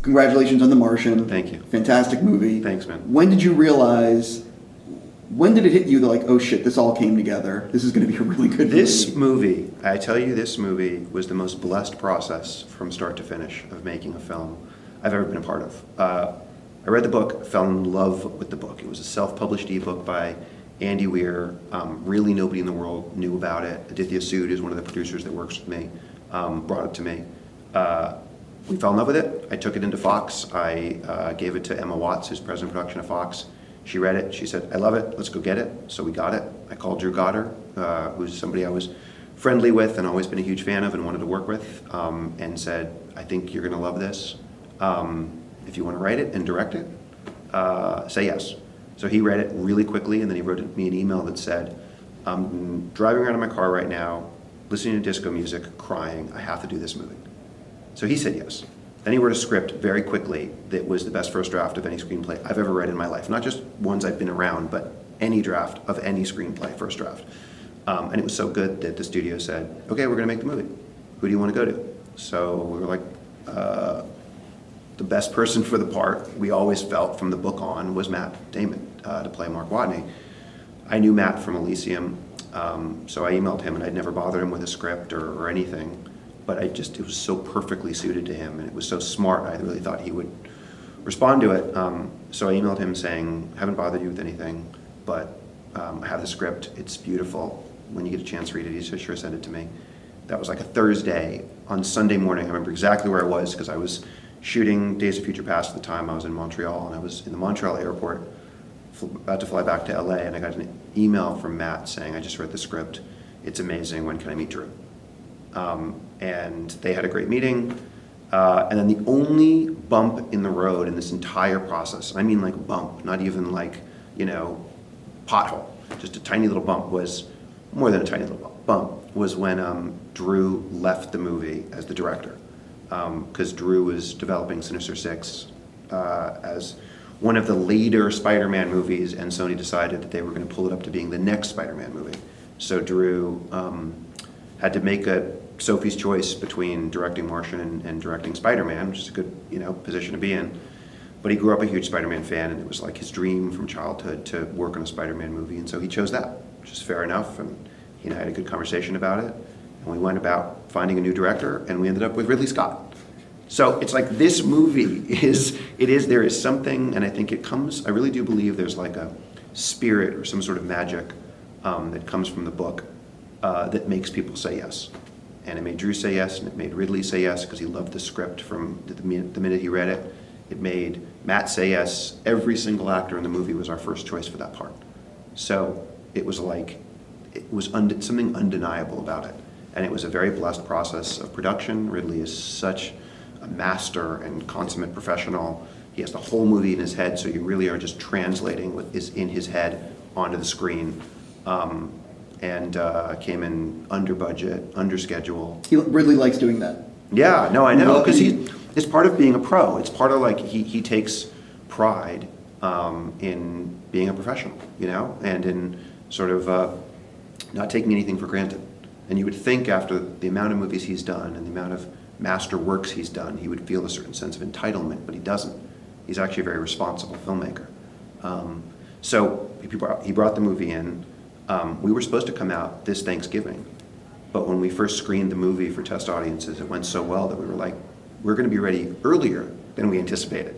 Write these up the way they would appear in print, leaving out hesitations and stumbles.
congratulations on The Martian. Thank you. Fantastic movie. Thanks, man. When did you realize, when did it hit you that like, oh shit, this all came together? This is going to be a really good This movie, I tell you, this movie was the most blessed process from start to finish of making a film I've ever been a part of. I read the book, fell in love with the book. It was a self-published ebook by Andy Weir. Really nobody in the world knew about it. Aditya Sood is one of the producers that works with me, brought it to me. We fell in love with it. I took it into Fox. I gave it to Emma Watts, who's president of production of Fox. She read it. She said, I love it. Let's go get it. So we got it. I called Drew Goddard, who's somebody I was friendly with and always been a huge fan of and wanted to work with, and said, I think you're going to love this. If you want to write it and direct it, say yes. So he read it really quickly, and then he wrote me an email that said, I'm driving around in my car right now, listening to disco music, crying. I have to do this movie. So he said yes. Then he wrote a script very quickly that was the best first draft of any screenplay I've ever read in my life. Not just ones I've been around, but any draft of any screenplay, first draft. And it was so good that the studio said, okay, we're going to make the movie. Who do you want to go to? So we were like, the best person for the part, we always felt from the book on, was Matt Damon to play Mark Watney. I knew Matt from Elysium, so I emailed him, and I'd never bothered him with a script or anything, but it was so perfectly suited to him, and it was so smart, I really thought he would respond to it. So I emailed him saying, haven't bothered you with anything, but I have the script, it's beautiful. When you get a chance, read it. He said, sure, send it to me. That was like a Thursday. On Sunday morning, I remember exactly where I was, because I was shooting Days of Future Past at the time. I was in Montreal, and I was in the Montreal airport, about to fly back to LA, and I got an email from Matt saying, I just read the script. It's amazing. When can I meet Drew? And they had a great meeting. And then the only bump in the road in this entire process, I mean like bump, not even like, pothole, just a tiny little bump, was more than a tiny little bump, was when Drew left the movie as the director. Because Drew was developing Sinister Six as one of the later Spider-Man movies, and Sony decided that they were going to pull it up to being the next Spider-Man movie. So Drew had to make a Sophie's choice between directing Martian and directing Spider-Man, which is a good position to be in. But he grew up a huge Spider-Man fan, and it was like his dream from childhood to work on a Spider-Man movie, and so he chose that, which is fair enough, and he and I had a good conversation about it. And we went about finding a new director, and we ended up with Ridley Scott. So it's like this movie there is something, and I think it comes, I really do believe there's like a spirit or some sort of magic that comes from the book that makes people say yes. And it made Drew say yes, and it made Ridley say yes, because he loved the script from the minute he read it. It made Matt say yes. Every single actor in the movie was our first choice for that part. So it was like, something undeniable about it. And it was a very blessed process of production. Ridley is such a master and consummate professional. He has the whole movie in his head, so you really are just translating what is in his head onto the screen. And came in under budget, under schedule. Ridley likes doing that. Yeah, no, I know, because it's part of being a pro. It's part of like, he takes pride in being a professional, and in sort of not taking anything for granted. And you would think after the amount of movies he's done and the amount of master works he's done, he would feel a certain sense of entitlement, but he doesn't. He's actually a very responsible filmmaker. So he brought the movie in. We were supposed to come out this Thanksgiving, but when we first screened the movie for test audiences, it went so well that we were like, we're going to be ready earlier than we anticipated.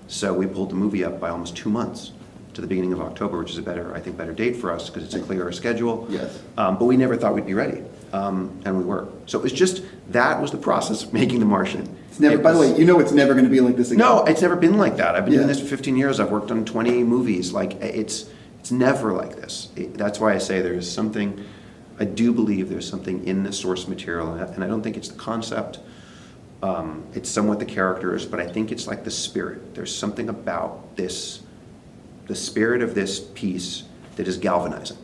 So we pulled the movie up by almost 2 months to the beginning of October, which is a better date for us because it's a clearer schedule. Yes. But we never thought we'd be ready, and we were. So it was just, that was the process of making The Martian. By the way, it's never going to be like this again. No, it's never been like that. I've been doing this for 15 years. I've worked on 20 movies. Like, it's never like this. That's why I say there is something, I do believe there's something in the source material, and I don't think it's the concept. It's somewhat the characters, but I think it's like the spirit. There's something about this, the spirit of this piece that is galvanizing.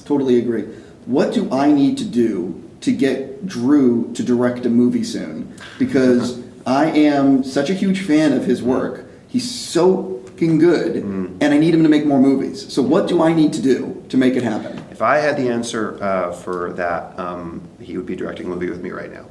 Totally agree. What do I need to do to get Drew to direct a movie soon? Because I am such a huge fan of his work. He's so fucking good, and I need him to make more movies. So what do I need to do to make it happen? If I had the answer for that, he would be directing a movie with me right now.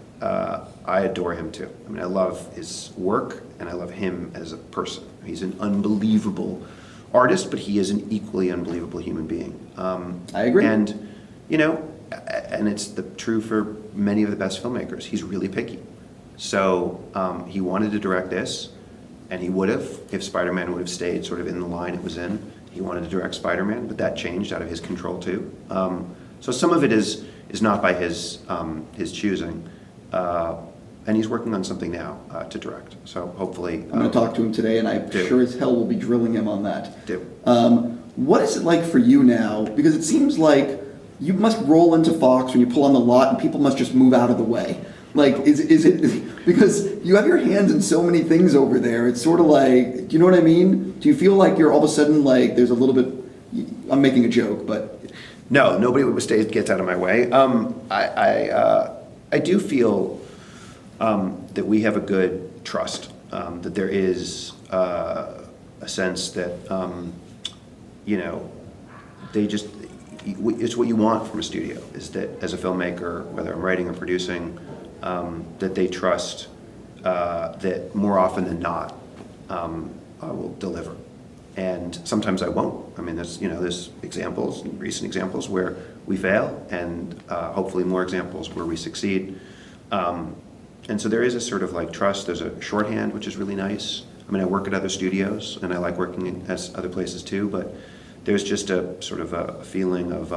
I adore him too. I mean, I love his work and I love him as a person. He's an unbelievable artist, but he is an equally unbelievable human being. I agree. And, you know, and it's true for many of the best filmmakers. He's really picky. So he wanted to direct this, and he would have if Spider-Man would have stayed sort of in the line it was in. He wanted to direct Spider-Man, but that changed out of his control too. So some of it is not by his choosing. And he's working on something now to direct. So hopefully... I'm going to talk to him today, and I'm sure as hell will be drilling him on that. What is it like for you now? Because it seems like you must roll into Fox when you pull on the lot, and people must just move out of the way. Like, is it... Because you have your hands in so many things over there, it's sort of like... Do you know what I mean? Do you feel like you're all of a sudden, like, there's a little bit... I'm making a joke, but... No, nobody gets out of my way. I do feel... that we have a good trust, that there is a sense that, you know, it's what you want from a studio, is that as a filmmaker, whether I'm writing or producing, that they trust that more often than not, I will deliver. And sometimes I won't. I mean, there's examples, recent examples where we fail, and hopefully more examples where we succeed. And so there is a sort of like trust. There's a shorthand, which is really nice. I mean, I work at other studios, and I like working at other places too, but there's just a sort of a feeling of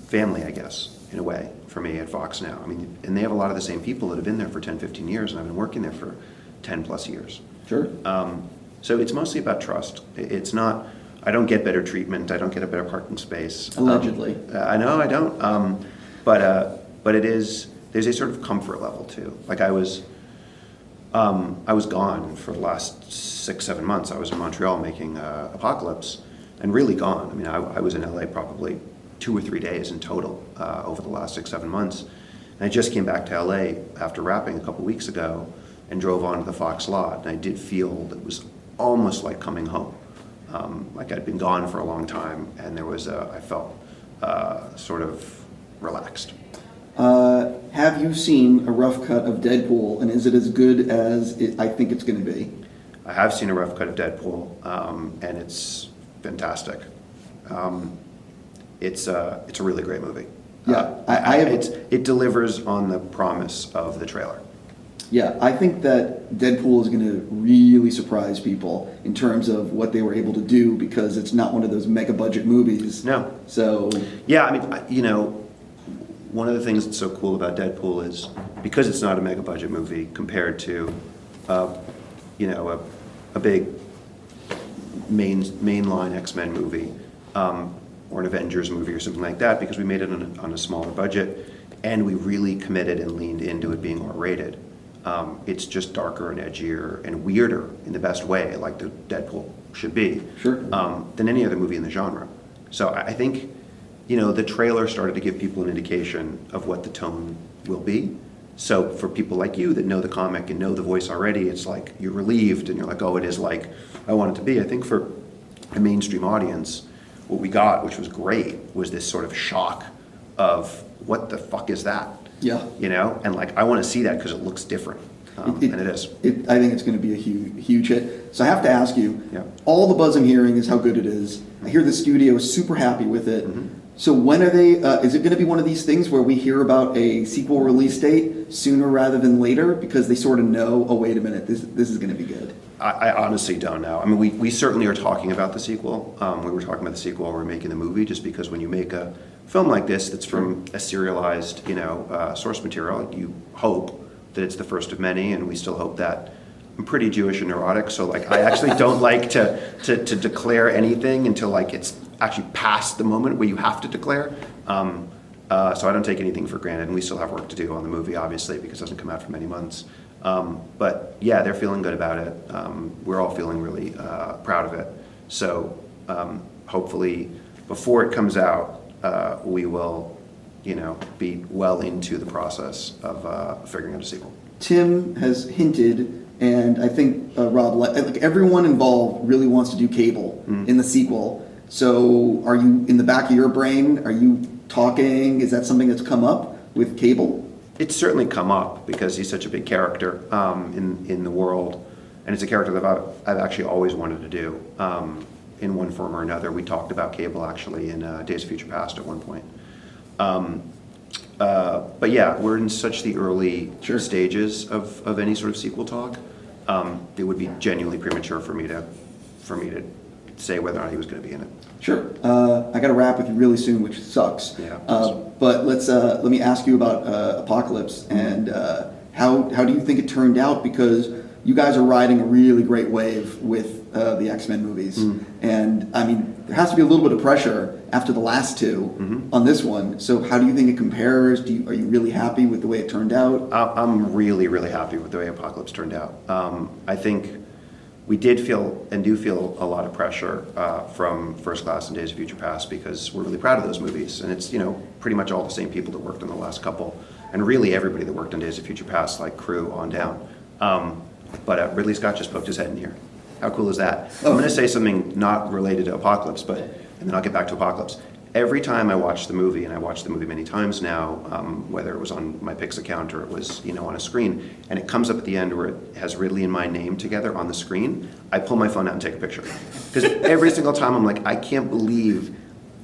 family, I guess, in a way, for me at Fox now. I mean, and they have a lot of the same people that have been there for 10, 15 years, and I've been working there for 10 plus years. Sure. So it's mostly about trust. It's not, I don't get better treatment, I don't get a better parking space. Allegedly. I know I don't. But it is, there's a sort of comfort level too. Like I was gone for the last 6-7 months. I was in Montreal making Apocalypse, and really gone. I mean, I was in LA probably 2 or 3 days in total over the last 6-7 months. And I just came back to LA after wrapping a couple weeks ago and drove onto the Fox lot. And I did feel that it was almost like coming home. Like I'd been gone for a long time, and there was I felt sort of relaxed. Have you seen a rough cut of Deadpool, and is it as good as I think it's going to be? I have seen a rough cut of Deadpool, and it's fantastic. It's a really great movie. Yeah, it delivers on the promise of the trailer. Yeah, I think that Deadpool is going to really surprise people in terms of what they were able to do, because it's not one of those mega budget movies. No. So. Yeah, I mean, one of the things that's so cool about Deadpool is because it's not a mega budget movie compared to, a big mainline X-Men movie, or an Avengers movie or something like that, because we made it on a smaller budget, and we really committed and leaned into it being R-rated. It's just darker and edgier and weirder in the best way, like the Deadpool should be, sure, than any other movie in the genre. So I think, the trailer started to give people an indication of what the tone will be. So for people like you that know the comic and know the voice already, it's like you're relieved and you're like, oh, it is like I want it to be. I think for a mainstream audience, what we got, which was great, was this sort of shock of what the fuck is that? Yeah. And like I want to see that because it looks different. And it is. I think it's going to be a huge hit. So I have to ask you, yeah. All the buzz I'm hearing is how good it is. I hear the studio is super happy with it. Mm-hmm. So when are they, is it going to be one of these things where we hear about a sequel release date sooner rather than later, because they sort of know, oh, wait a minute, this is going to be good? I honestly don't know. I mean, we certainly are talking about the sequel. We were talking about the sequel while we were making the movie, just because when you make a film like this that's from a serialized, source material, you hope that it's the first of many, and we still hope that. I'm pretty Jewish and neurotic, so like I actually don't like to declare anything until like it's actually past the moment where you have to declare. So I don't take anything for granted, and we still have work to do on the movie, obviously, because it doesn't come out for many months. But yeah, they're feeling good about it. We're all feeling really proud of it. So hopefully, before it comes out, we will, be well into the process of figuring out a sequel. Tim has hinted, and I think Rob, like everyone involved really wants to do Cable in the sequel. So are you, in the back of your brain, are you talking, is that something that's come up with Cable? It's certainly come up because he's such a big character in the world, and it's a character that I've actually always wanted to do in one form or another. We talked about Cable actually in Days of Future Past at one point. But yeah, we're in such the early stages of any sort of sequel talk. It would be genuinely premature for me to say whether or not he was going to be in it. Sure. I got to wrap with you really soon, which sucks. Yeah. But let me ask you about Apocalypse and how do you think it turned out? Because you guys are riding a really great wave with the X-Men movies, and I mean there has to be a little bit of pressure after the last two on this one. So how do you think it compares? Are you really happy with the way it turned out? I'm really, really happy with the way Apocalypse turned out. I think we did feel and do feel a lot of pressure from First Class and Days of Future Past because we're really proud of those movies, and it's pretty much all the same people that worked on the last couple, and really everybody that worked on Days of Future Past, like crew on down. But Ridley Scott just poked his head in here. How cool is that? I'm going to say something not related to Apocalypse, and then I'll get back to Apocalypse. Every time I watch the movie, and I watched the movie many times now, whether it was on my Pix account or it was on a screen, and it comes up at the end where it has Ridley and my name together on the screen, I pull my phone out and take a picture. Because every single time I'm like, I can't believe,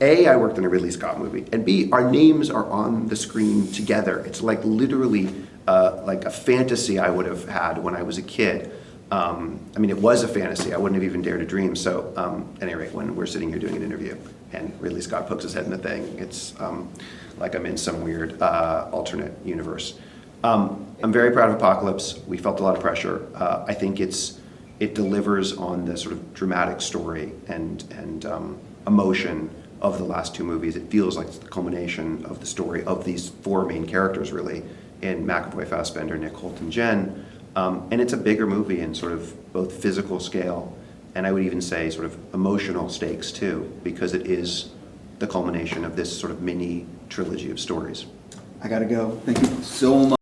A, I worked in a Ridley Scott movie, and B, our names are on the screen together. It's like literally like a fantasy I would have had when I was a kid. I mean, it was a fantasy. I wouldn't have even dared to dream. So at any rate, when we're sitting here doing an interview and Ridley Scott pokes his head in the thing, it's like I'm in some weird alternate universe. I'm very proud of Apocalypse. We felt a lot of pressure. I think it delivers on the sort of dramatic story and emotion of the last two movies. It feels like it's the culmination of the story of these four main characters, really, in McAvoy, Fassbender, Nick Hoult, and Jen. And it's a bigger movie in sort of both physical scale and I would even say sort of emotional stakes too, because it is the culmination of this sort of mini trilogy of stories. I gotta go. Thank you so much.